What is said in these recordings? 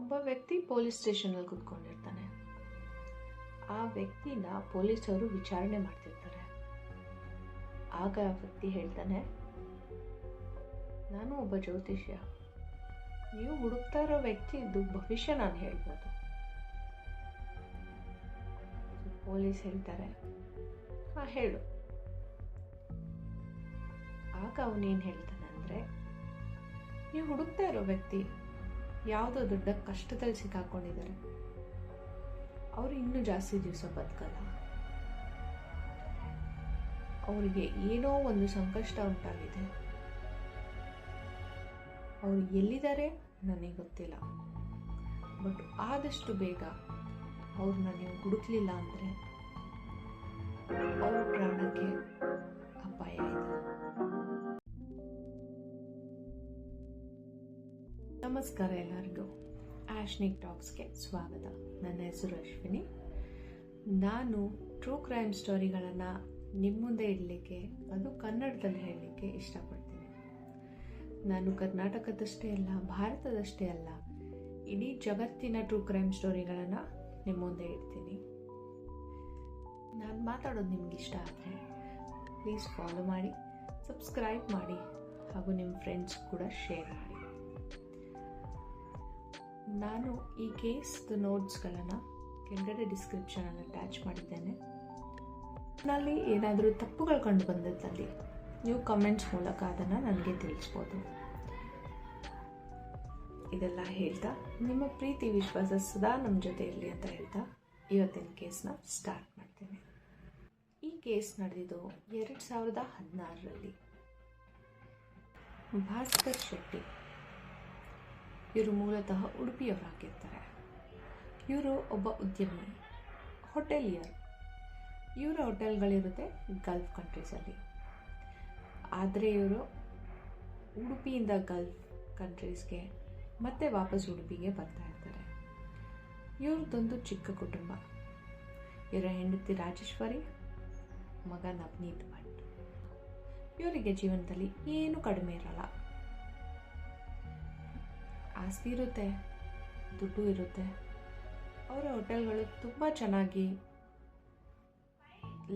ಒಬ್ಬ ವ್ಯಕ್ತಿ ಪೊಲೀಸ್ ಸ್ಟೇಷನಲ್ಲಿ ಕೂತ್ಕೊಂಡಿರ್ತಾನೆ. ಆ ವ್ಯಕ್ತಿನ ಪೊಲೀಸರು ವಿಚಾರಣೆ ಮಾಡ್ತಿರ್ತಾರೆ. ಆಗ ಆ ವ್ಯಕ್ತಿ ಹೇಳ್ತಾನೆ, ನಾನು ಒಬ್ಬ ಜ್ಯೋತಿಷ್ಯ, ನೀವು ಹುಡುಕ್ತಾ ಇರೋ ವ್ಯಕ್ತಿದು ಭವಿಷ್ಯ ನಾನು ಹೇಳ್ಬೋದು. ಪೊಲೀಸ್ ಹೇಳ್ತಾರೆ, ಹಾ ಹೇಳು. ಆಗ ಅವನೇನು ಹೇಳ್ತಾನೆ ಅಂದರೆ, ನೀವು ಹುಡುಕ್ತಾ ಇರೋ ವ್ಯಕ್ತಿ ಯಾವುದೋ ದೊಡ್ಡ ಕಷ್ಟದಲ್ಲಿ ಸಿಕ್ಕಾಕೊಂಡಿದ್ದಾರೆ, ಅವರು ಇನ್ನೂ ಜಾಸ್ತಿ ದಿವಸ ಬದುಕಲ್ಲ. ಅವರಿಗೆ ಏನೋ ಒಂದು ಸಂಕಷ್ಟ ಉಂಟಾಗಿದೆ. ಅವರು ಎಲ್ಲಿದ್ದಾರೆ ನನಗೆ ಗೊತ್ತಿಲ್ಲ, ಬಟ್ ಆದಷ್ಟು ಬೇಗ ಅವ್ರನ್ನ ನೀವು ಹುಡುಕ್ಲಿಲ್ಲ ಅಂದರೆ ಅವ್ರ ಪ್ರಾಣಕ್ಕೆ ಅಪಾಯ ಇದೆ. ನಮಸ್ಕಾರ ಎಲ್ಲರಿಗೂ, ಆಶ್ನಿಕ್ ಟಾಕ್ಸ್ಗೆ ಸ್ವಾಗತ. ನನ್ನ ಹೆಸರು ಅಶ್ವಿನಿ. ನಾನು ಟ್ರೂ ಕ್ರೈಮ್ ಸ್ಟೋರಿಗಳನ್ನು ನಿಮ್ಮ ಮುಂದೆ ಇಡಲಿಕ್ಕೆ, ಅದು ಕನ್ನಡದಲ್ಲಿ ಹೇಳಲಿಕ್ಕೆ ಇಷ್ಟಪಡ್ತೀನಿ. ನಾನು ಕರ್ನಾಟಕದಷ್ಟೇ ಅಲ್ಲ, ಭಾರತದಷ್ಟೇ ಅಲ್ಲ, ಇಡೀ ಜಗತ್ತಿನ ಟ್ರೂ ಕ್ರೈಮ್ ಸ್ಟೋರಿಗಳನ್ನು ನಿಮ್ಮ ಮುಂದೆ ಇಡ್ತೀನಿ. ನಾನು ಮಾತಾಡೋದು ನಿಮ್ಗೆ ಇಷ್ಟ ಆದರೆ ಪ್ಲೀಸ್ ಫಾಲೋ ಮಾಡಿ, ಸಬ್ಸ್ಕ್ರೈಬ್ ಮಾಡಿ, ಹಾಗೂ ನಿಮ್ಮ ಫ್ರೆಂಡ್ಸ್ ಕೂಡ ಶೇರ್ ಮಾಡಿ. ನಾನು ಈ ಕೇಸ್ದು ನೋಟ್ಸ್ಗಳನ್ನು ಕೆಳಗಡೆ ಡಿಸ್ಕ್ರಿಪ್ಷನಲ್ಲಿ ಅಟ್ಯಾಚ್ ಮಾಡಿದ್ದೇನೆ. ನಲ್ಲಿ ಏನಾದರೂ ತಪ್ಪುಗಳು ಕಂಡು ಬಂದಿದ್ದಲ್ಲಿ ನೀವು ಕಮೆಂಟ್ಸ್ ಮೂಲಕ ಅದನ್ನು ನನಗೆ ತಿಳಿಸ್ಬೋದು. ಇದೆಲ್ಲ ಹೇಳ್ತಾ, ನಿಮ್ಮ ಪ್ರೀತಿ ವಿಶ್ವಾಸ ಸದಾ ನಮ್ಮ ಜೊತೆ ಇರಲಿ ಅಂತ ಹೇಳ್ತಾ ಇವತ್ತಿನ ಕೇಸ್ನ ಸ್ಟಾರ್ಟ್ ಮಾಡ್ತೇನೆ. ಈ ಕೇಸ್ ನಡೆದಿದ್ದು 2016ರಲ್ಲಿ. ಭಾಸ್ಕರ್ ಶೆಟ್ಟಿ ಇವರು ಮೂಲತಃ ಉಡುಪಿಯವರಾಗಿರ್ತಾರೆ. ಇವರು ಒಬ್ಬ ಉದ್ಯಮಿ, ಹೋಟೆಲಿಯರ್. ಇವರ ಹೋಟೆಲ್ಗಳಿರುತ್ತೆ ಗಲ್ಫ್ ಕಂಟ್ರೀಸಲ್ಲಿ. ಆದರೆ ಇವರು ಉಡುಪಿಯಿಂದ ಗಲ್ಫ್ ಕಂಟ್ರೀಸ್ಗೆ ಮತ್ತೆ ವಾಪಸ್ ಉಡುಪಿಗೆ ಬರ್ತಾ ಇರ್ತಾರೆ. ಇವ್ರದ್ದೊಂದು ಚಿಕ್ಕ ಕುಟುಂಬ. ಇವರ ಹೆಂಡತಿ ರಾಜೇಶ್ವರಿ, ಮಗ ನವನೀತ್ ಭಟ್. ಇವರಿಗೆ ಜೀವನದಲ್ಲಿ ಏನು ಕಡಿಮೆ ಇರಲ್ಲ. ಆಸ್ತಿ ಇರುತ್ತೆ, ದುಡ್ಡು ಇರುತ್ತೆ. ಅವರ ಹೋಟೆಲ್ಗಳು ತುಂಬ ಚೆನ್ನಾಗಿ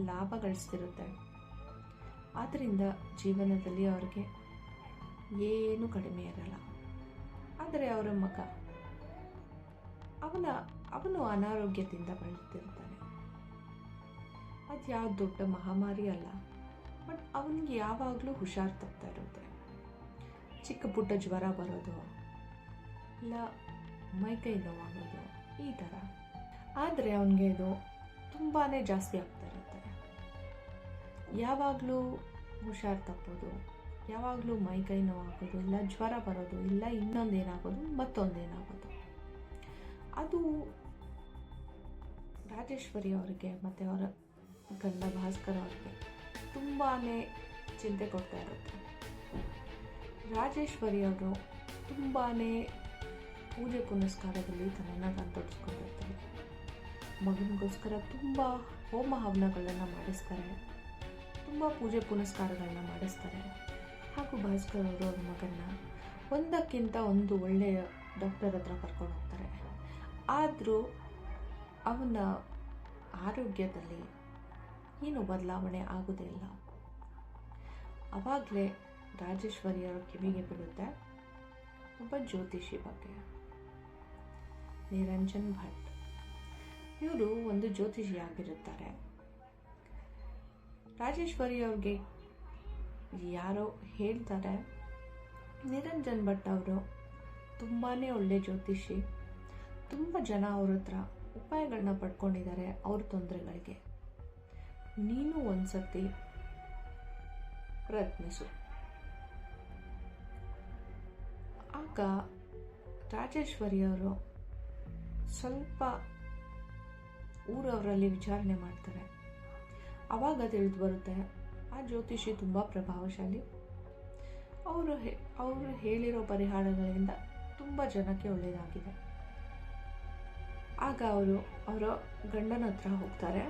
ಲಾಭ ಗಳಿಸ್ತಿರುತ್ತೆ. ಆದ್ದರಿಂದ ಜೀವನದಲ್ಲಿ ಅವ್ರಿಗೆ ಏನು ಕಡಿಮೆ ಇರಲ್ಲ. ಆದರೆ ಅವರ ಮಗ ಅವನು ಅನಾರೋಗ್ಯದಿಂದ ಬಳಲ್ತಿರ್ತಾನೆ. ಅದು ಯಾವ ದೊಡ್ಡ ಮಹಾಮಾರಿ ಅಲ್ಲ, ಬಟ್ ಅವನಿಗೆ ಯಾವಾಗಲೂ ಹುಷಾರು ತಪ್ತಾ ಇರುತ್ತೆ. ಚಿಕ್ಕ ಪುಟ್ಟ ಜ್ವರ ಬರೋದು, ಇಲ್ಲ ಮೈಕೈ ನೋವಾಗೋದು, ಈ ಥರ. ಆದರೆ ಅವನಿಗೆ ಇದು ತುಂಬಾ ಜಾಸ್ತಿ ಆಗ್ತಾ ಇರುತ್ತೆ. ಯಾವಾಗಲೂ ಹುಷಾರು ತಪ್ಪೋದು, ಯಾವಾಗಲೂ ಮೈಕೈ ನೋವಾಗೋದು, ಇಲ್ಲ ಜ್ವರ ಬರೋದು, ಇಲ್ಲ ಇನ್ನೊಂದೇನಾಗೋದು, ಮತ್ತೊಂದೇನಾಗೋದು. ಅದು ರಾಜೇಶ್ವರಿ ಅವರಿಗೆ ಮತ್ತು ಅವರ ಗಂಡ ಭಾಸ್ಕರ್ ಅವರಿಗೆ ತುಂಬಾ ಚಿಂತೆ ಕೊಡ್ತಾ ಇರುತ್ತೆ. ರಾಜೇಶ್ವರಿ ಅವರು ತುಂಬಾ ಪೂಜೆ ಪುನಸ್ಕಾರದಲ್ಲಿ ತನ್ನನ್ನು ತೊಡಗಿಸ್ಕೊಂಡಿರ್ತಾರೆ. ಮಗನಿಗೋಸ್ಕರ ತುಂಬ ಹೋಮ ಹವನಗಳನ್ನು ಮಾಡಿಸ್ತಾರೆ, ತುಂಬ ಪೂಜೆ ಪುನಸ್ಕಾರಗಳನ್ನ ಮಾಡಿಸ್ತಾರೆ. ಹಾಗೂ ಭಾಸ್ಕರ್ ಅವರು ಅವ್ರ ಮಗನ್ನ ಒಂದಕ್ಕಿಂತ ಒಂದು ಒಳ್ಳೆಯ ಡಾಕ್ಟರ್ ಹತ್ರ ಕರ್ಕೊಂಡು ಹೋಗ್ತಾರೆ. ಆದರೂ ಅವನ ಆರೋಗ್ಯದಲ್ಲಿ ಏನು ಬದಲಾವಣೆ ಆಗೋದೇ ಇಲ್ಲ. ಆವಾಗಲೇ ರಾಜೇಶ್ವರಿ ಅವರ ಕಿವಿಗೆ ಬೀಳುತ್ತೆ ಒಬ್ಬ ಜ್ಯೋತಿಷಿ ಬಗ್ಗೆ, ನಿರಂಜನ್ ಭಟ್. ಇವರು ಒಂದು ಜ್ಯೋತಿಷಿ ಆಗಿರುತ್ತಾರೆ. ರಾಜೇಶ್ವರಿ ಅವ್ರಿಗೆ ಯಾರೋ ಹೇಳ್ತಾರೆ, ನಿರಂಜನ್ ಭಟ್ ಅವರು ತುಂಬಾ ಒಳ್ಳೆ ಜ್ಯೋತಿಷಿ, ತುಂಬ ಜನ ಅವ್ರ ಹತ್ರ ಉಪಾಯಗಳನ್ನ ಪಡ್ಕೊಂಡಿದ್ದಾರೆ ಅವ್ರ ತೊಂದರೆಗಳಿಗೆ, ನೀನು ಒಂದ್ಸತಿ ಪ್ರಯತ್ನಿಸು. ಆಗ ರಾಜೇಶ್ವರಿ ಅವರು ಸ್ವಲ್ಪ ಊರವರಲ್ಲಿ ವಿಚಾರಣೆ ಮಾಡ್ತಾರೆ. ಆವಾಗ ತಿಳಿದು ಬರುತ್ತೆ ಆ ಜ್ಯೋತಿಷಿ ತುಂಬ ಪ್ರಭಾವಶಾಲಿ. ಅವರು ಹೇಳಿರೋ ಪರಿಹಾರಗಳಿಂದ ತುಂಬ ಜನಕ್ಕೆ ಒಳ್ಳೆಯದಾಗಿದೆ. ಆಗ ಅವರು ಅವರ ಗಂಡನ ಹತ್ರ ಹೋಗ್ತಾರೆ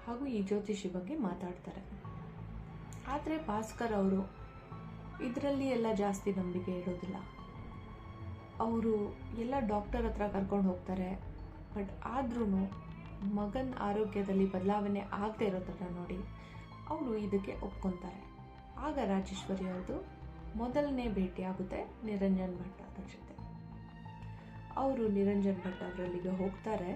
ಹಾಗೂ ಈ ಜ್ಯೋತಿಷಿ ಬಗ್ಗೆ ಮಾತಾಡ್ತಾರೆ. ಆದರೆ ಭಾಸ್ಕರ್ ಅವರು ಇದರಲ್ಲಿ ಎಲ್ಲ ಜಾಸ್ತಿ ನಂಬಿಕೆ ಇಡೋದಿಲ್ಲ. ಅವರು ಎಲ್ಲ ಡಾಕ್ಟರ್ ಹತ್ರ ಕರ್ಕೊಂಡು ಹೋಗ್ತಾರೆ. ಬಟ್ ಆದ್ರೂ ಮಗನ ಆರೋಗ್ಯದಲ್ಲಿ ಬದಲಾವಣೆ ಆಗದೆ ಇರೋದನ್ನು ನೋಡಿ ಅವರು ಇದಕ್ಕೆ ಒಪ್ಕೊತಾರೆ. ಆಗ ರಾಜೇಶ್ವರಿ ಅವ್ರದ್ದು ಮೊದಲನೇ ಭೇಟಿ ಆಗುತ್ತೆ ನಿರಂಜನ್ ಭಟ್ ಅವ್ರ ಜೊತೆ. ಅವರು ನಿರಂಜನ್ ಭಟ್ ಅವರಲ್ಲಿಗೆ ಹೋಗ್ತಾರೆ.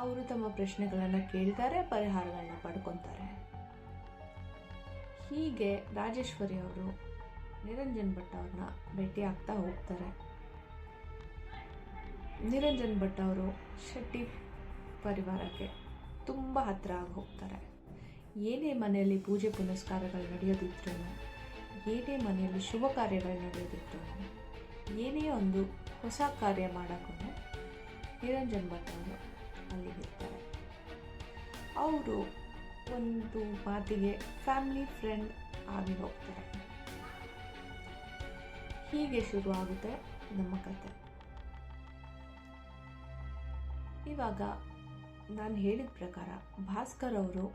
ಅವರು ತಮ್ಮ ಪ್ರಶ್ನೆಗಳನ್ನು ಕೇಳ್ತಾರೆ, ಪರಿಹಾರಗಳನ್ನ ಪಡ್ಕೊತಾರೆ. ಹೀಗೆ ರಾಜೇಶ್ವರಿ ಅವರು ನಿರಂಜನ್ ಭಟ್ ಅವ್ರನ್ನ ಭೇಟಿ ಆಗ್ತಾ ಹೋಗ್ತಾರೆ. ನಿರಂಜನ್ ಭಟ್ ಅವರು ಶೆಟ್ಟಿ ಪರಿವಾರಕ್ಕೆ ತುಂಬ ಹತ್ತಿರ ಆಗಿ ಹೋಗ್ತಾರೆ. ಏನೇ ಮನೆಯಲ್ಲಿ ಪೂಜೆ ಪುನಸ್ಕಾರಗಳು ನಡೆಯೋದಿದ್ರೂ, ಏನೇ ಮನೆಯಲ್ಲಿ ಶುಭ ಕಾರ್ಯಗಳು ನಡೆಯೋದಿದ್ರೂ, ಏನೇ ಒಂದು ಹೊಸ ಕಾರ್ಯ ಮಾಡೋಕ್ಕೂ ನಿರಂಜನ್ ಭಟ್ ಅವರು ಅಲ್ಲಿಗಿರ್ತಾರೆ. ಅವರು ಒಂದು ಮಾತಿಗೆ ಫ್ಯಾಮಿಲಿ ಫ್ರೆಂಡ್ ಆಗಿ ಹೋಗ್ತಾರೆ. ಹೀಗೆ ಶುರು ಆಗುತ್ತೆ ನಮ್ಮ ಕತೆ. ಇವಾಗ ನಾನು ಹೇಳಿದ ಪ್ರಕಾರ ಭಾಸ್ಕರ್ ಅವರು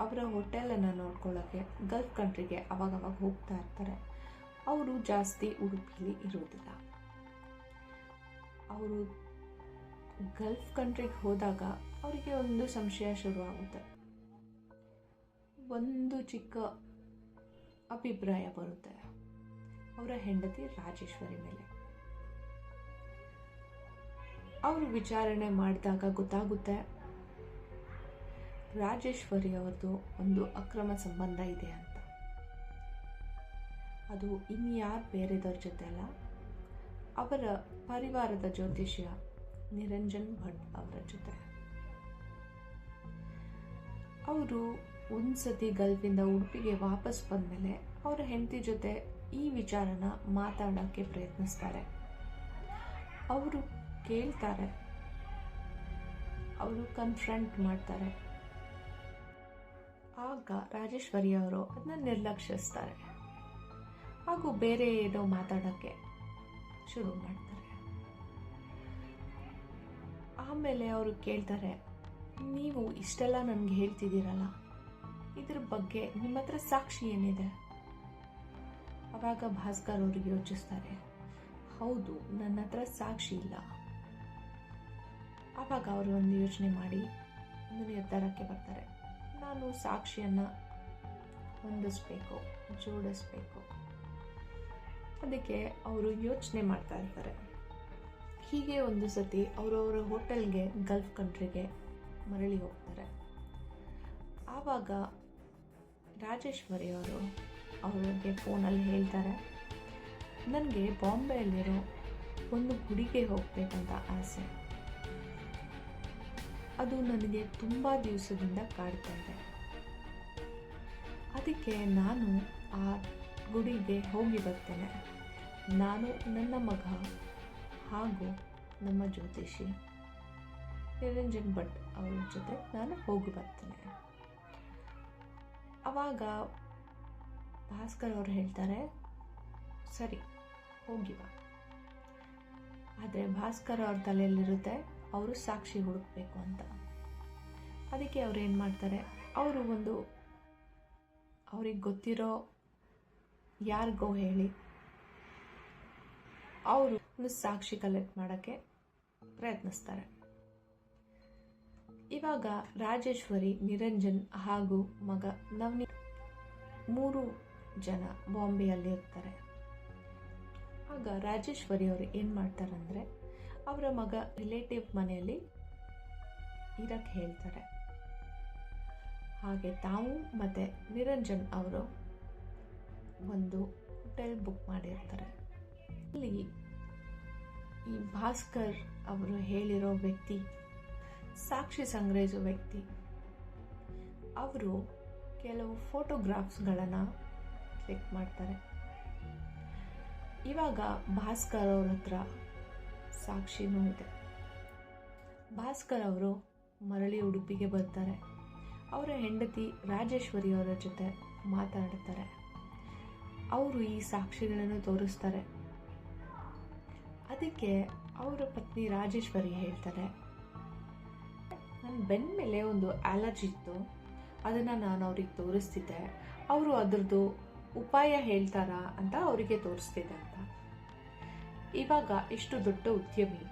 ಅವರ ಹೋಟೆಲನ್ನು ನೋಡ್ಕೊಳ್ಳೋಕ್ಕೆ ಗಲ್ಫ್ ಕಂಟ್ರಿಗೆ ಅವಾಗವಾಗ ಹೋಗ್ತಾ ಇರ್ತಾರೆ. ಅವರು ಜಾಸ್ತಿ ಉಡುಪಿಲಿ ಇರೋದಿಲ್ಲ. ಅವರು ಗಲ್ಫ್ ಕಂಟ್ರಿಗೆ ಹೋದಾಗ ಅವರಿಗೆ ಒಂದು ಸಂಶಯ ಶುರುವಾಗುತ್ತೆ. ಒಂದು ಚಿಕ್ಕ ಅಭಿಪ್ರಾಯ ಬರುತ್ತೆ ಅವರ ಹೆಂಡತಿ ರಾಜೇಶ್ವರಿ ಮೇಲೆ. ಅವರು ವಿಚಾರಣೆ ಮಾಡಿದಾಗ ಗೊತ್ತಾಗುತ್ತೆ ರಾಜೇಶ್ವರಿ ಅವ್ರದ್ದು ಒಂದು ಅಕ್ರಮ ಸಂಬಂಧ ಇದೆ ಅಂತ. ಅದು ಇನ್ಯಾರು ಬೇರೆದವ್ರ ಜೊತೆ ಅಲ್ಲ, ಅವರ ಪರಿವಾರದ ಜ್ಯೋತಿಷ್ಯ ನಿರಂಜನ್ ಭಟ್ ಅವರ ಜೊತೆ. ಅವರು ಒಂದ್ಸತಿ ಗಲ್ಫಿಂದ ಉಡುಪಿಗೆ ವಾಪಸ್ ಬಂದಮೇಲೆ ಅವರ ಹೆಂಡತಿ ಜೊತೆ ಈ ವಿಚಾರನ ಮಾತಾಡೋಕ್ಕೆ ಪ್ರಯತ್ನಿಸ್ತಾರೆ. ಅವರು ಕೇಳ್ತಾರೆ, ಅವರು ಕನ್ಫ್ರಂಟ್ ಮಾಡ್ತಾರೆ. ಆಗ ರಾಜೇಶ್ವರಿ ಅವರು ಅದನ್ನ ನಿರ್ಲಕ್ಷಿಸ್ತಾರೆ ಹಾಗೂ ಬೇರೆ ಏನೋ ಮಾತಾಡೋಕ್ಕೆ ಶುರು ಮಾಡ್ತಾರೆ. ಆಮೇಲೆ ಅವರು ಕೇಳ್ತಾರೆ, ನೀವು ಇಷ್ಟೆಲ್ಲ ನನಗೆ ಹೇಳ್ತಿದ್ದೀರಲ್ಲ, ಇದ್ರ ಬಗ್ಗೆ ನಿಮ್ಮ ಹತ್ರ ಸಾಕ್ಷಿ ಏನಿದೆ? ಅವಾಗ ಭಾಸ್ಕರ್ ಅವ್ರಿಗೆ ಯೋಚಿಸ್ತಾರೆ, ಹೌದು, ನನ್ನ ಹತ್ರ ಸಾಕ್ಷಿ ಇಲ್ಲ. ಆವಾಗ ಅವರು ಒಂದು ಯೋಚನೆ ಮಾಡಿ ಒಂದು ನಿರ್ಧಾರಕ್ಕೆ ಬರ್ತಾರೆ, ನಾನು ಸಾಕ್ಷಿಯನ್ನು ಹೊಂದಿಸ್ಬೇಕು, ಜೋಡಿಸ್ಬೇಕು. ಅದಕ್ಕೆ ಅವರು ಯೋಚನೆ ಮಾಡ್ತಾ ಇರ್ತಾರೆ. ಹೀಗೆ ಒಂದು ಸತಿ ಅವರವರ ಹೋಟೆಲ್ಗೆ ಗಲ್ಫ್ ಕಂಟ್ರಿಗೆ ಮರಳಿ ಹೋಗ್ತಾರೆ. ಆವಾಗ ರಾಜೇಶ್ವರಿ ಅವರು ಅವರಿಗೆ ಫೋನಲ್ಲಿ ಹೇಳ್ತಾರೆ, ನನಗೆ ಬಾಂಬೆಯಲ್ಲಿರೋ ಒಂದು ಗುಡಿಗೆ ಹೋಗಬೇಕಂತ ಆಸೆ. ಅದು ನನಗೆ ತುಂಬ ದಿವಸದಿಂದ ಕಾಡ್ತಾ ಇದೆ. ಅದಕ್ಕೆ ನಾನು ಆ ಗುಡಿಗೆ ಹೋಗಿ ಬರ್ತೇನೆ. ನಾನು, ನನ್ನ ಮಗ ಹಾಗೂ ನಮ್ಮ ಜ್ಯೋತಿಷಿ ನಿರಂಜನ್ ಭಟ್ ಅವ್ರ ಜೊತೆ ನಾನು ಹೋಗಿ ಬರ್ತೇನೆ. ಆವಾಗ ಭಾಸ್ಕರ್ ಅವರು ಹೇಳ್ತಾರೆ, ಸರಿ ಹೋಗಿ ಬಾ. ಆದರೆ ಭಾಸ್ಕರ್ ಅವ್ರ ತಲೆಯಲ್ಲಿರುತ್ತೆ ಅವರು ಸಾಕ್ಷಿ ಹುಡುಕಬೇಕು ಅಂತ. ಅದಕ್ಕೆ ಅವ್ರು ಏನು ಮಾಡ್ತಾರೆ, ಅವರು ಒಂದು ಅವ್ರಿಗೆ ಗೊತ್ತಿರೋ ಯಾರಿಗೋ ಹೇಳಿ ಅವರು ಒಂದು ಸಾಕ್ಷಿ ಕಲೆಕ್ಟ್ ಮಾಡೋಕ್ಕೆ ಪ್ರಯತ್ನಿಸ್ತಾರೆ. ಇವಾಗ ರಾಜೇಶ್ವರಿ, ನಿರಂಜನ್ ಹಾಗೂ ಮಗ ನವನೀತ್ 3 ಜನ ಬಾಂಬೆಯಲ್ಲಿ ಇರ್ತಾರೆ. ಆಗ ರಾಜೇಶ್ವರಿ ಅವರು ಏನು ಮಾಡ್ತಾರಂದರೆ ಅವರ ಮಗ ರಿಲೇಟಿವ್ ಮನೆಯಲ್ಲಿ ಇರಕ್ಕೆ ಹೇಳ್ತಾರೆ. ಹಾಗೆ ತಾವು ಮತ್ತು ನಿರಂಜನ್ ಅವರು ಒಂದು ಹೋಟೆಲ್ ಬುಕ್ ಮಾಡಿರ್ತಾರೆ. ಇಲ್ಲಿ ಈ ಭಾಸ್ಕರ್ ಅವರು ಹೇಳಿರೋ ವ್ಯಕ್ತಿ, ಸಾಕ್ಷಿ ಸಂಗ್ರಹಿಸೋ ವ್ಯಕ್ತಿ, ಅವರು ಕೆಲವು ಫೋಟೋಗ್ರಾಫ್ಸ್ಗಳನ್ನು ಕ್ಲಿಕ್ ಮಾಡ್ತಾರೆ. ಇವಾಗ ಭಾಸ್ಕರ್ ಅವ್ರ ಹತ್ರ ಸಾಕ್ಷಿನೂ ಇದೆ. ಭಾಸ್ಕರ್ ಅವರು ಮರಳಿ ಉಡುಪಿಗೆ ಬರ್ತಾರೆ. ಅವರ ಹೆಂಡತಿ ರಾಜೇಶ್ವರಿ ಅವರ ಜೊತೆ ಮಾತಾಡ್ತಾರೆ. ಅವರು ಈ ಸಾಕ್ಷಿಗಳನ್ನು ತೋರಿಸ್ತಾರೆ. ಅದಕ್ಕೆ ಅವರ ಪತ್ನಿ ರಾಜೇಶ್ವರಿ ಹೇಳ್ತಾರೆ, ನನ್ನ ಬೆನ್ನ ಮೇಲೆ ಒಂದು ಅಲರ್ಜಿ ಇತ್ತು, ಅದನ್ನು ನಾನು ಅವ್ರಿಗೆ ತೋರಿಸ್ತಿದ್ದೆ, ಅವರು ಅದರದ್ದು ಉಪಾಯ ಹೇಳ್ತಾರಾ ಅಂತ ಅವರಿಗೆ ತೋರಿಸ್ತಿದ್ದೆ ಅಂತ. ಇವಾಗ ಇಷ್ಟು ದೊಡ್ಡ ಉದ್ಯಮಿ,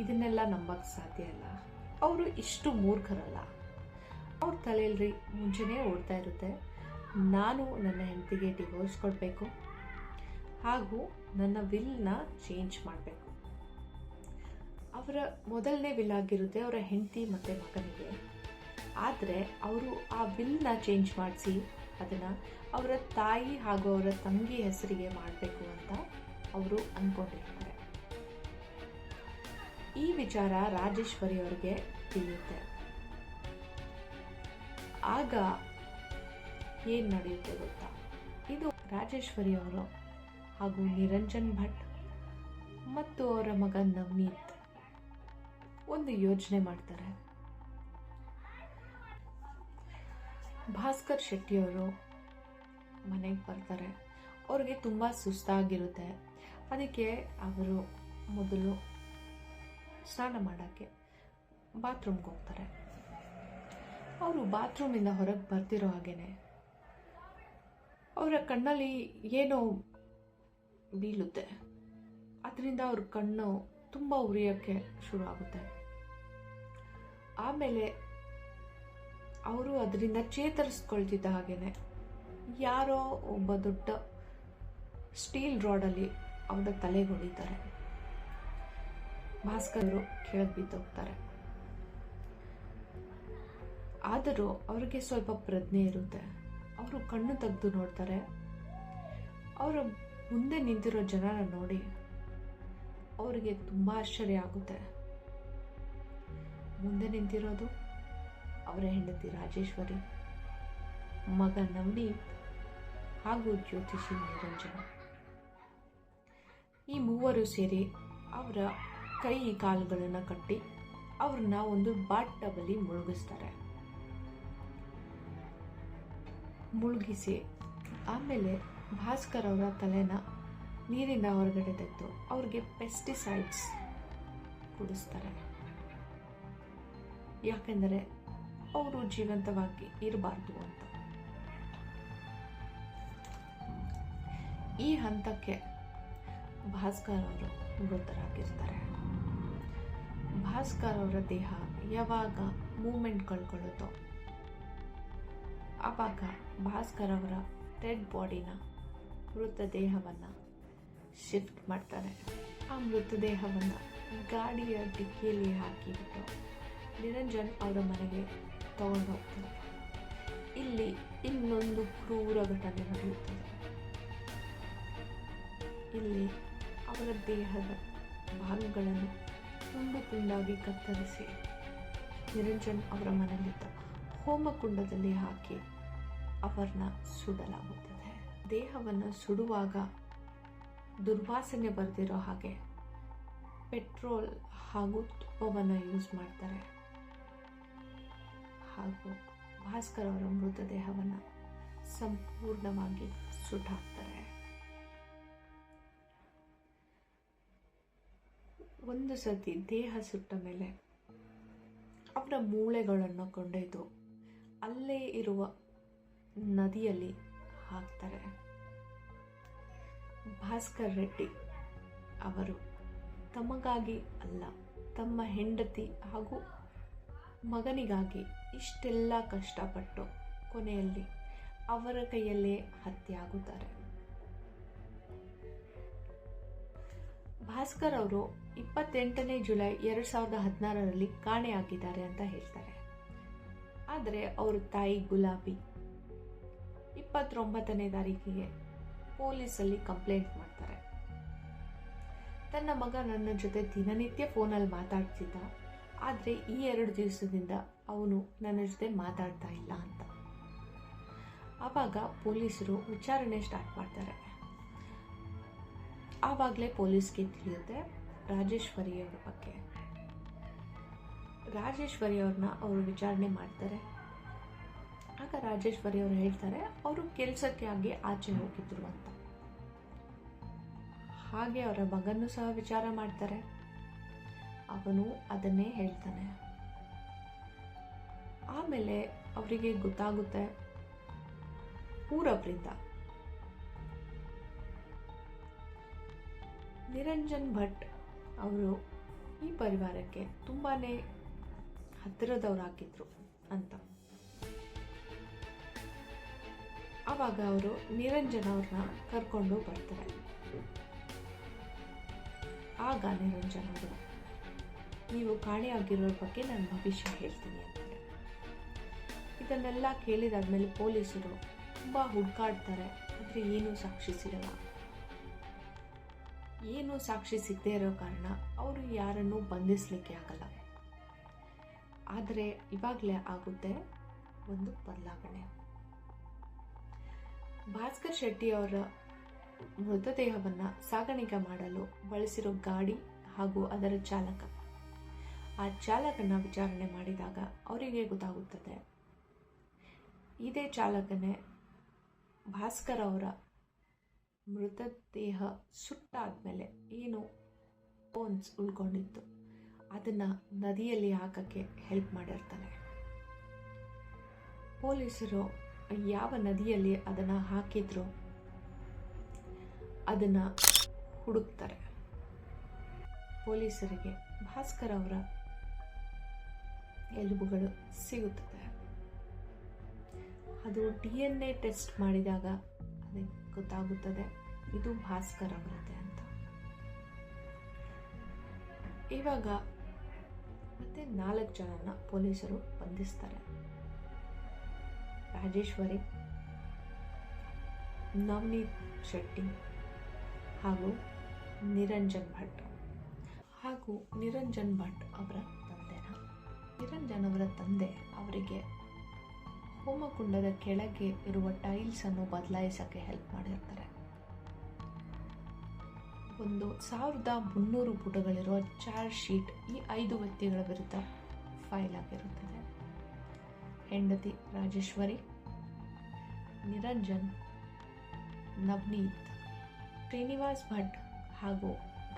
ಇದನ್ನೆಲ್ಲ ನಂಬಕ್ಕೆ ಸಾಧ್ಯ ಇಲ್ಲ. ಅವರು ಇಷ್ಟು ಮೂರ್ಖರಲ್ಲ. ಅವ್ರ ತಲೆಯಲ್ಲಿ ಮುಂಚೆನೇ ಓಡ್ತಾ ಇರುತ್ತೆ, ನಾನು ನನ್ನ ಹೆಂಡತಿಗೆ ಡಿವೋರ್ಸ್ ಕೊಡಬೇಕು ಹಾಗೂ ನನ್ನ ವಿಲ್ನ ಚೇಂಜ್ ಮಾಡಬೇಕು. ಅವರ ಮೊದಲನೇ ವಿಲ್ ಆಗಿರುತ್ತೆ ಅವರ ಹೆಂಡತಿ ಮತ್ತು ಮಗನಿಗೆ. ಆದರೆ ಅವರು ಆ ವಿಲ್ನ ಚೇಂಜ್ ಮಾಡಿಸಿ ಅದನ್ನು ಅವರ ತಾಯಿ ಹಾಗೂ ಅವರ ತಂಗಿ ಹೆಸರಿಗೆ ಮಾಡಬೇಕು ಅಂತ ಅವರು ಅಂದ್ಕೊಂಡಿರ್ತಾರೆ. ಈ ವಿಚಾರ ರಾಜೇಶ್ವರಿ ಅವರಿಗೆ ತಿಳಿಯುತ್ತೆ. ಆಗ ಏನು ನಡೆಯುತ್ತೆ ಗೊತ್ತಾ? ಇದು ರಾಜೇಶ್ವರಿ ಅವರು ಹಾಗೂ ನಿರಂಜನ್ ಭಟ್ ಮತ್ತು ಅವರ ಮಗ ನವನೀತ್ ಒಂದು ಯೋಚನೆ ಮಾಡ್ತಾರೆ. ಭಾಸ್ಕರ್ ಶೆಟ್ಟಿಯವರು ಮನೆಗೆ ಬರ್ತಾರೆ. ಅವ್ರಿಗೆ ತುಂಬ ಸುಸ್ತಾಗಿರುತ್ತೆ. ಅದಕ್ಕೆ ಅವರು ಮೊದಲು ಸ್ನಾನ ಮಾಡೋಕ್ಕೆ ಬಾತ್ರೂಮ್ಗೆ ಹೋಗ್ತಾರೆ. ಅವರು ಬಾತ್ರೂಮಿಂದ ಹೊರಗೆ ಬರ್ತಿರೋ ಹಾಗೇನೆ ಅವರ ಕಣ್ಣಲ್ಲಿ ಏನೋ ಬೀಳುತ್ತೆ. ಅದರಿಂದ ಅವ್ರ ಕಣ್ಣು ತುಂಬ ಉರಿಯೋಕ್ಕೆ ಶುರು ಆಗುತ್ತೆ. ಆಮೇಲೆ ಅವರು ಅದರಿಂದ ಚೇತರಿಸ್ಕೊಳ್ತಿದ್ದ ಹಾಗೇನೆ ಯಾರೋ ಒಬ್ಬ ದೊಡ್ಡ ಸ್ಟೀಲ್ ರಾಡಲ್ಲಿ ಅವರ ತಲೆಗೆ ಹೊಡಿತಾರೆ. ಭಾಸ್ಕರ್ ಅವರು ಕೆಳಗೆ ಬಿದ್ದೋಗ್ತಾರೆ. ಆದರೂ ಅವರಿಗೆ ಸ್ವಲ್ಪ ಪ್ರಜ್ಞೆ ಇರುತ್ತೆ. ಅವರು ಕಣ್ಣು ತೆಗೆದು ನೋಡ್ತಾರೆ. ಅವರ ಮುಂದೆ ನಿಂತಿರೋ ಜನರ ನೋಡಿ ಅವರಿಗೆ ತುಂಬ ಆಶ್ಚರ್ಯ ಆಗುತ್ತೆ. ಮುಂದೆ ನಿಂತಿರೋದು ಅವರ ಹೆಂಡತಿ ರಾಜೇಶ್ವರಿ, ಮಗ ನವನೀತ್ ಹಾಗೂ ಜ್ಯೋತಿಷಿ ನಿರಂಜನ. ಈ ಮೂವರು ಸೇರಿ ಅವರ ಕೈ ಕಾಲುಗಳನ್ನು ಕಟ್ಟಿ ಅವ್ರನ್ನ ಒಂದು ಬಾತ್ ಟಬಲ್ಲಿ ಮುಳುಗಿಸ್ತಾರೆ. ಮುಳುಗಿಸಿ ಆಮೇಲೆ ಭಾಸ್ಕರ್ ಅವರ ತಲೆನ ನೀರಿಂದ ಹೊರಗಡೆ ತೆಗೆದು ಅವ್ರಿಗೆ ಪೆಸ್ಟಿಸೈಡ್ಸ್ ಕುಡಿಸ್ತಾರೆ. ಯಾಕೆಂದರೆ ಅವರು ಜೀವಂತವಾಗಿ ಇರಬಾರ್ದು ಅಂತ. ಈ ಹಂತಕ್ಕೆ ಭಾಸ್ಕರ್ ಅವರು ಮೃತರಾಗಿರ್ತಾರೆ. ಭಾಸ್ಕರ್ ಅವರ ದೇಹ ಯಾವಾಗ ಮೂಮೆಂಟ್ ಕಳ್ಕೊಳ್ಳುತ್ತೋ ಆವಾಗ ಭಾಸ್ಕರ್ ಅವರ ಡೆಡ್ ಬಾಡಿನ, ಮೃತದೇಹವನ್ನು ಶಿಫ್ಟ್ ಮಾಡ್ತಾರೆ. ಆ ಮೃತದೇಹವನ್ನು ಗಾಡಿಯ ಡಿಕ್ಕಿಯಲ್ಲಿ ಹಾಕಿಬಿಟ್ಟು ನಿರಂಜನ್ ಅವರ ಮನೆಗೆ ತಗೊಂಡು ಹೋಗ್ತಾರೆ. ಇಲ್ಲಿ ಇನ್ನೊಂದು ಕ್ರೂರ ಘಟನೆ ನಡೆಯುತ್ತದೆ. ಇಲ್ಲಿ ಅವರ ದೇಹದ ಭಾಗಗಳನ್ನು ತುಂಡು ತುಂಡಾಗಿ ಕತ್ತರಿಸಿ ನಿರಂಜನ್ ಅವರ ಮನೆಯಲ್ಲಿದ್ದ ಹೋಮಕುಂಡದಲ್ಲಿ ಹಾಕಿ ಅವರನ್ನ ಸುಡಲಾಗುತ್ತದೆ. ದೇಹವನ್ನು ಸುಡುವಾಗ ದುರ್ವಾಸನೆ ಬರೆದಿರೋ ಹಾಗೆ ಪೆಟ್ರೋಲ್ ಹಾಗೂ ತುಪ್ಪವನ್ನು ಯೂಸ್ ಮಾಡ್ತಾರೆ ಹಾಗೂ ಭಾಸ್ಕರ್ ಅವರ ಮೃತದೇಹವನ್ನು ಸಂಪೂರ್ಣವಾಗಿ ಸುಟ್ಟಾಕ್ತಾರೆ. ಒಂದು ಸತಿ ದೇಹ ಸುಟ್ಟ ಮೇಲೆ ಅವರ ಮೂಳೆಗಳನ್ನು ಕೊಂಡೊಯ್ದು ಅಲ್ಲೇ ಇರುವ ನದಿಯಲ್ಲಿ ಹಾಕ್ತಾರೆ. ಭಾಸ್ಕರ್ ರೆಡ್ಡಿ ಅವರು ತಮಗಾಗಿ ಅಲ್ಲ, ತಮ್ಮ ಹೆಂಡತಿ ಹಾಗೂ ಮಗನಿಗಾಗಿ ಇಷ್ಟೆಲ್ಲ ಕಷ್ಟಪಟ್ಟು ಕೊನೆಯಲ್ಲಿ ಅವರ ಕೈಯಲ್ಲೇ ಹತ್ಯೆ ಆಗುತ್ತಾರೆ. ಭಾಸ್ಕರ್ ಅವರು 28ನೇ ಜುಲೈ 2016ರಲ್ಲಿ ಕಾಣೆಯಾಗಿದ್ದಾರೆ ಅಂತ ಹೇಳ್ತಾರೆ. ಆದರೆ ಅವ್ರ ತಾಯಿ ಗುಲಾಬಿ 29ನೇ ತಾರೀಕಿಗೆ ಪೊಲೀಸಲ್ಲಿ ಕಂಪ್ಲೇಂಟ್ ಮಾಡ್ತಾರೆ. ತನ್ನ ಮಗ ನನ್ನ ಜೊತೆ ದಿನನಿತ್ಯ ಫೋನಲ್ಲಿ ಮಾತಾಡ್ತಿದ್ದ, ಆದರೆ ಈ 2 ದಿವಸದಿಂದ ಅವನು ನನ್ನ ಜೊತೆ ಮಾತಾಡ್ತಾ ಇಲ್ಲ ಅಂತ. ಆವಾಗ ಪೊಲೀಸರು ವಿಚಾರಣೆ ಸ್ಟಾರ್ಟ್ ಮಾಡ್ತಾರೆ. ಆವಾಗಲೇ ಪೊಲೀಸ್ಗೆ ತಿಳಿಯುತ್ತೆ ರಾಜೇಶ್ವರಿ ಅವರ ಬಗ್ಗೆ. ರಾಜೇಶ್ವರಿ ಅವ್ರನ್ನ ಅವರು ವಿಚಾರಣೆ ಮಾಡ್ತಾರೆ. ಆಗ ರಾಜೇಶ್ವರಿ ಅವರು ಹೇಳ್ತಾರೆ ಅವರು ಕೆಲಸಕ್ಕೆ ಆಗಿ ಆಚೆ ಹೋಗಿದ್ರು ಅಂತ. ಹಾಗೆ ಅವರ ಮಗನ್ನು ಸಹ ವಿಚಾರ ಮಾಡ್ತಾರೆ. ಅವನು ಅದನ್ನೇ ಹೇಳ್ತಾನೆ. ಆಮೇಲೆ ಅವರಿಗೆ ಗೊತ್ತಾಗುತ್ತೆ ಊರವರಿಂದ ನಿರಂಜನ್ ಭಟ್ ಅವರು ಈ ಪರಿವಾರಕ್ಕೆ ತುಂಬಾ ಹತ್ತಿರದವರಾಗಿದ್ರು ಅಂತ. ಆವಾಗ ಅವರು ನಿರಂಜನ್ ಅವ್ರನ್ನ ಕರ್ಕೊಂಡು ಬರ್ತಾರೆ. ಆಗ ನಿರಂಜನ್ ಅವರು, ನೀವು ಕಾಣೆಯಾಗಿರೋರ ಬಗ್ಗೆ ನಾನು ಭವಿಷ್ಯ ಹೇಳ್ತೀನಿ ಅಂತಾರೆ. ಇದನ್ನೆಲ್ಲ ಕೇಳಿದಾದ್ಮೇಲೆ ಪೊಲೀಸರು ತುಂಬ ಹುಡುಕಾಡ್ತಾರೆ, ಆದರೆ ಏನೂ ಸಾಕ್ಷಿ ಸಿಗಲ್ಲ. ಏನೂ ಸಾಕ್ಷಿ ಸಿಗದೇ ಇರೋ ಕಾರಣ ಅವರು ಯಾರನ್ನೂ ಬಂಧಿಸಲಿಕ್ಕೆ ಆಗಲ್ಲ. ಆದರೆ ಇವಾಗಲೇ ಆಗುತ್ತೆ ಒಂದು ಬದಲಾವಣೆ. ಭಾಸ್ಕರ್ ಶೆಟ್ಟಿ ಅವರ ಮೃತದೇಹವನ್ನು ಸಾಗಾಣಿಕೆ ಮಾಡಲು ಬಳಸಿರೋ ಗಾಡಿ ಹಾಗೂ ಅದರ ಚಾಲಕ, ಆ ಚಾಲಕನ ವಿಚಾರಣೆ ಮಾಡಿದಾಗ ಅವರಿಗೆ ಗೊತ್ತಾಗುತ್ತದೆ ಇದೇ ಚಾಲಕನೇ ಭಾಸ್ಕರ್ ಅವರ ಮೃತದೇಹ ಸುಟ್ಟಾದ್ಮೇಲೆ ಏನು ಬೋನ್ಸ್ ಉಳ್ಕೊಂಡಿತ್ತು ಅದನ್ನು ನದಿಯಲ್ಲಿ ಹಾಕಕ್ಕೆ ಹೆಲ್ಪ್ ಮಾಡಿರ್ತಾನೆ. ಪೊಲೀಸರು ಯಾವ ನದಿಯಲ್ಲಿ ಅದನ್ನು ಹಾಕಿದ್ರು ಅದನ್ನು ಹುಡುಕ್ತಾರೆ. ಪೊಲೀಸರಿಗೆ ಭಾಸ್ಕರ್ ಅವರ ಎಲುಬುಗಳು ಸಿಗುತ್ತದೆ. ಅದು DNA ಟೆಸ್ಟ್ ಮಾಡಿದಾಗ ಅದಕ್ಕೆ ಗೊತ್ತಾಗುತ್ತದೆ ಇದು ಭಾಸ್ಕರ್ ಅವರದ್ದೇ ಅಂತ. ಇವಾಗ ಮತ್ತೆ 4 ಜನನ ಪೊಲೀಸರು ಬಂಧಿಸ್ತಾರೆ. ರಾಜೇಶ್ವರಿ, ನವನೀತ್ ಶೆಟ್ಟಿ ಹಾಗೂ ನಿರಂಜನ್ ಭಟ್ ಅವರ ತಂದೆನ. ನಿರಂಜನ್ ಅವರ ತಂದೆ ಅವರಿಗೆ ಹೋಮಕುಂಡದ ಕೆಳಗೆ ಇರುವ ಟೈಲ್ಸ್ ಅನ್ನು ಬದಲಾಯಿಸಕ್ಕೆ ಹೆಲ್ಪ್ ಮಾಡಿರ್ತಾರೆ. ಒಂದು 1300 ಪುಟಗಳಿರುವ ಚಾರ್ಜ್ ಶೀಟ್ ಈ 5 ವ್ಯಕ್ತಿಗಳ ವಿರುದ್ಧ ಫೈಲ್ ಆಗಿರುತ್ತದೆ. ಹೆಂಡತಿ ರಾಜೇಶ್ವರಿ, ನಿರಂಜನ್, ನವನೀತ್, ಶ್ರೀನಿವಾಸ್ ಭಟ್ ಹಾಗೂ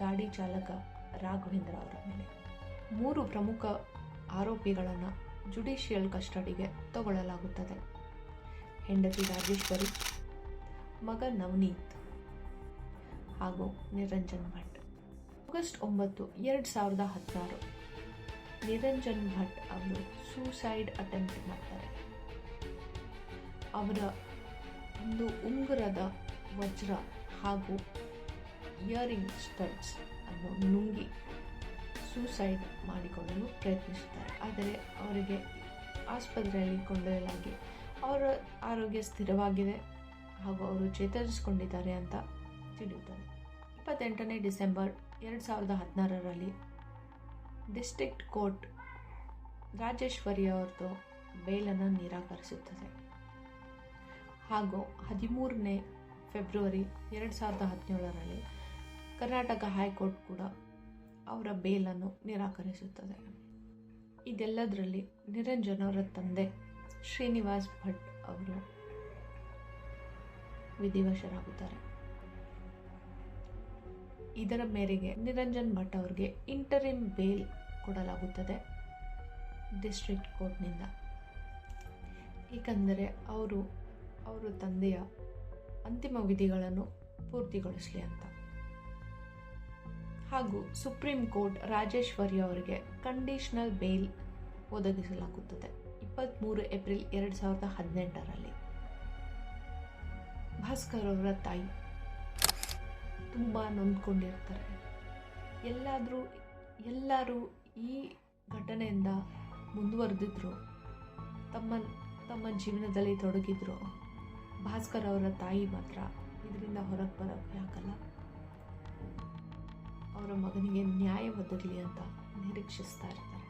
ಗಾಡಿ ಚಾಲಕ ರಾಘವೇಂದ್ರ ಅವರ ಮೇಲೆ 3 ಪ್ರಮುಖ ಆರೋಪಿಗಳನ್ನು ಜುಡಿಷಿಯಲ್ ಕಸ್ಟಡಿಗೆ ತಗೊಳ್ಳಲಾಗುತ್ತದೆ. ಹೆಂಡತಿ ರಾಜೇಶ್ವರಿ, ಮಗ ನವನೀತ್ ಹಾಗೂ ನಿರಂಜನ್ ಭಟ್. ಆಗಸ್ಟ್ 9, 2016 ನಿರಂಜನ್ ಭಟ್ ಅವರು ಸೂಸೈಡ್ ಅಟೆಂಪ್ಟ್ ಮಾಡ್ತಾರೆ. ಅವರ ಒಂದು ಉಂಗುರದ ವಜ್ರ ಹಾಗೂ ಇಯರಿಂಗ್ ಸ್ಟಡ್ಸ್ ಅನ್ನು ನುಂಗಿ ಸೂಸೈಡ್ ಮಾಡಿಕೊಳ್ಳಲು ಪ್ರಯತ್ನಿಸುತ್ತಾರೆ. ಆದರೆ ಅವರಿಗೆ ಆಸ್ಪತ್ರೆಯಲ್ಲಿ ಕೊಂಡೊಯ್ಯಲಾಗಿ ಅವರ ಆರೋಗ್ಯ ಸ್ಥಿರವಾಗಿದೆ ಹಾಗೂ ಅವರು ಚೇತರಿಸಿಕೊಂಡಿದ್ದಾರೆ ಅಂತ ತಿಳಿಯುತ್ತದೆ. 28 ಡಿಸೆಂಬರ್ 2016 ಡಿಸ್ಟ್ರಿಕ್ಟ್ ಕೋರ್ಟ್ ರಾಜೇಶ್ವರಿ ಅವರದು ಬೇಲನ್ನು ನಿರಾಕರಿಸುತ್ತದೆ ಹಾಗೂ 13 ಫೆಬ್ರವರಿ 2017 ಕರ್ನಾಟಕ ಹೈಕೋರ್ಟ್ ಕೂಡ ಅವರ ಬೇಲನ್ನು ನಿರಾಕರಿಸುತ್ತದೆ. ಇದೆಲ್ಲದರಲ್ಲಿ ನಿರಂಜನ್ ಅವರ ತಂದೆ ಶ್ರೀನಿವಾಸ್ ಭಟ್ ಅವರು ವಿಧಿವಶರಾಗುತ್ತಾರೆ. ಇದರ ಮೇರೆಗೆ ನಿರಂಜನ್ ಭಟ್ ಅವರಿಗೆ ಇಂಟರಿಮ್ ಬೇಲ್ ಕೊಡಲಾಗುತ್ತದೆ ಡಿಸ್ಟ್ರಿಕ್ಟ್ ಕೋರ್ಟ್ನಿಂದ. ಏಕೆಂದರೆ ಅವರು ತಂದೆಯ ಅಂತಿಮ ವಿಧಿಗಳನ್ನು ಪೂರ್ತಿಗೊಳಿಸಲಿ ಅಂತ. ಹಾಗೂ ಸುಪ್ರೀಂ ಕೋರ್ಟ್ ರಾಜೇಶ್ವರಿ ಅವರಿಗೆ ಕಂಡೀಷನಲ್ ಬೇಲ್ ಒದಗಿಸಲಾಗುತ್ತದೆ 23 ಏಪ್ರಿಲ್ 2018. ಭಾಸ್ಕರ್ ಅವರ ತಾಯಿ ತುಂಬ ನೊಂದ್ಕೊಂಡಿರ್ತಾರೆ. ಎಲ್ಲರೂ ಈ ಘಟನೆಯಿಂದ ಮುಂದುವರೆದಿದ್ರು, ತಮ್ಮ ಜೀವನದಲ್ಲಿ ತೊಡಗಿದ್ರು. ಭಾಸ್ಕರ್ ಅವರ ತಾಯಿ ಮಾತ್ರ ಇದರಿಂದ ಹೊರಗೆ ಬರೋಕ್ಕೆ ಆಗಲ್ಲ. ಅವರ ಮಗನಿಗೆ ನ್ಯಾಯ ಒದಗಲಿ ಅಂತ ನಿರೀಕ್ಷಿಸ್ತಾ ಇರ್ತಾರೆ.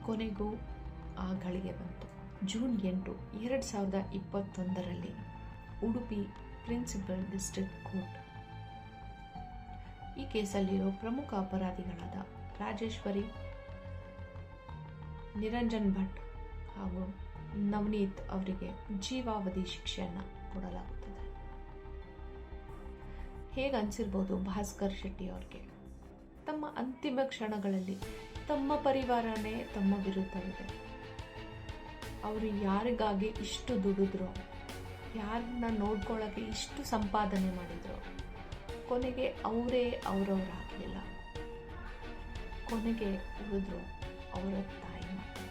ಕೊನೆಗೂ ಆ ಗಳಿಗೆ ಬಂತು. June 8, 2021 Udupi principal district court ಈ ಕೇಸಲ್ಲಿರೋ ಪ್ರಮುಖ ಅಪರಾಧಿಗಳಾದ ರಾಜೇಶ್ವರಿ, ನಿರಂಜನ್ ಭಟ್ ಹಾಗೂ ನವನೀತ್ ಅವರಿಗೆ ಜೀವಾವಧಿ ಶಿಕ್ಷೆಯನ್ನು ಕೊಡಲಾಗುತ್ತದೆ. ಹೇಗೆ ಅನಿಸಿರ್ಬೋದು ಭಾಸ್ಕರ್ ಶೆಟ್ಟಿ ಅವ್ರಿಗೆ? ತಮ್ಮ ಅಂತಿಮ ಕ್ಷಣಗಳಲ್ಲಿ ತಮ್ಮ ಪರಿವಾರನೇ ತಮ್ಮ ವಿರುದ್ಧವಿದೆ. ಅವರು ಯಾರಿಗಾಗಿ ಇಷ್ಟು ದುಡಿದ್ರು, ಯಾರನ್ನ ನೋಡ್ಕೊಳ್ಳೋಕ್ಕೆ ಇಷ್ಟು ಸಂಪಾದನೆ ಮಾಡಿದ್ರು, ಕೊನೆಗೆ ಅವರೇ ಅವರವರಾಗಲಿಲ್ಲ. ಕೊನೆಗೆ ಉಳಿದ್ರು ಅವರ ತಾಯಿ ಮಕ್ಕಳು.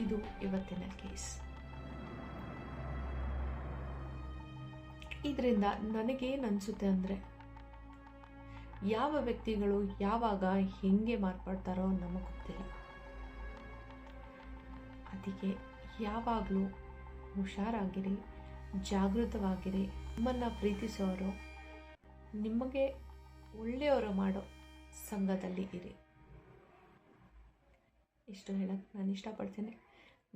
ಇದು ಇವತ್ತಿನ ಕೇಸ್. ಇದರಿಂದ ನನಗೇನು ಅನಿಸುತ್ತೆ ಅಂದರೆ, ಯಾವ ವ್ಯಕ್ತಿಗಳು ಯಾವಾಗ ಹೆಂಗೆ ಮಾರ್ಪಡ್ತಾರೋ ನಮಗೆ ಗೊತ್ತಿಲ್ಲ. ಅದಕ್ಕೆ ಯಾವಾಗಲೂ ಹುಷಾರಾಗಿರಿ, ಜಾಗೃತವಾಗಿರಿ. ನಿಮ್ಮನ್ನು ಪ್ರೀತಿಸೋರು, ನಿಮಗೆ ಒಳ್ಳೆಯವರು ಮಾಡೋ ಸಂಘದಲ್ಲಿ ಇರಿ. ಇಷ್ಟು ಹೇಳಕ್ಕೆ ನಾನು ಇಷ್ಟಪಡ್ತೀನಿ.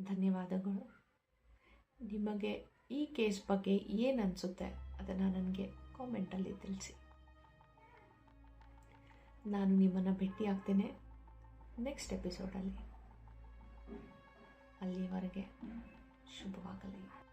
ಧನ್ಯವಾದಗಳು. ನಿಮಗೆ ಈ ಕೇಸ್ ಬಗ್ಗೆ ಏನು ಅನಿಸುತ್ತೆ ಅದನ್ನು ನನಗೆ ಕಾಮೆಂಟಲ್ಲಿ ತಿಳಿಸಿ. ನಾನು ನಿಮ್ಮನ್ನು ಭೇಟಿ ಆಗ್ತೇನೆ ನೆಕ್ಸ್ಟ್ ಎಪಿಸೋಡಲ್ಲಿ. ಅಲ್ಲಿವರೆಗೆ ಶುಭವಾಗಲಿ.